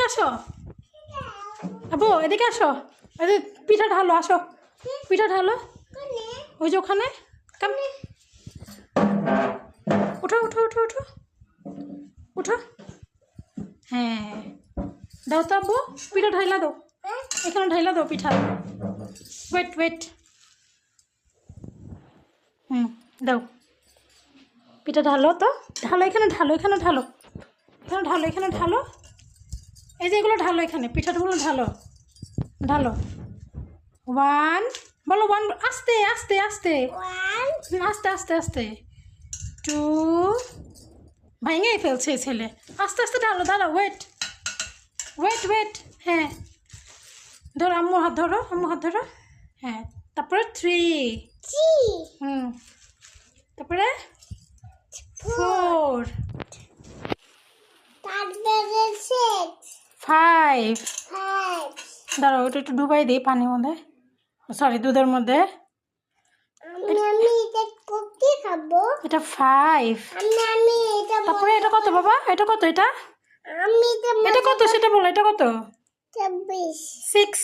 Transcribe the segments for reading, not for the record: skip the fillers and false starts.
আসো আবু, এদিকে আসো। এই পিঠা ঢালো, আসো পিঠা ঢালো। ওই যে ওখানে। উঠো উঠো উঠো উঠো উঠো। হ্যাঁ দাও তো আব্বু, পিঠা ঢাইলা দাও, এখানে ঢাইলা দাও পিঠা। ওয়েট ওয়েট, দাও পিঠা ঢালো তো, ঢালো এখানে, ঢালো এখানে, ঢালো এখানে, ঢালো এখানে, ঢালো। এই যে এগুলো ঢালো এখানে, পিঠাগুলো ঢালো ঢালো। 1 বলো, 1 আস্তে আস্তে আস্তে আস্তে আস্তে আস্তে। 2 ভাঙেই ফেলছে ছেলে, আস্তে আস্তে ঢালো, দাঁড়াও, ওয়েট ওয়েট ওয়েট। হ্যাঁ ধরো, আম্মু হাত ধরো, আম্মু হাত ধরো। হ্যাঁ তারপরে 3 তারপরে 4 5। দাঁড়াও, ওটা একটু ডুবাই দিই পানির মধ্যে, সরি দুধের মধ্যে। এটা 5। তারপরে এটা কত বাবা, এটা কত, এটা এটা কত সেটা বলো, এটা কত? 6।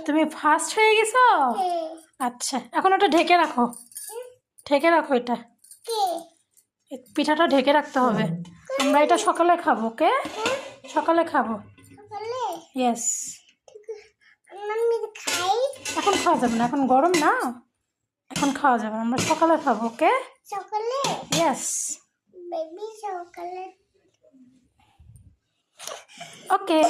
তুমি ফার্স্ট হয়ে গেছো। আচ্ছা এখন ওটা ঢেকে রাখো, ঢেকে রাখো, এটা পিঠাটা ঢেকে রাখতে হবে। আমরা এটা সকালে খাবো, ওকে? সকালে খাবো, ইয়েস। এখন খাওয়া যাবে না, এখন গরম না, এখন খাওয়া যাবে না, আমরা সকালে খাবো, ওকে? সকালে, ইয়েস বেবি সকালে, ওকে।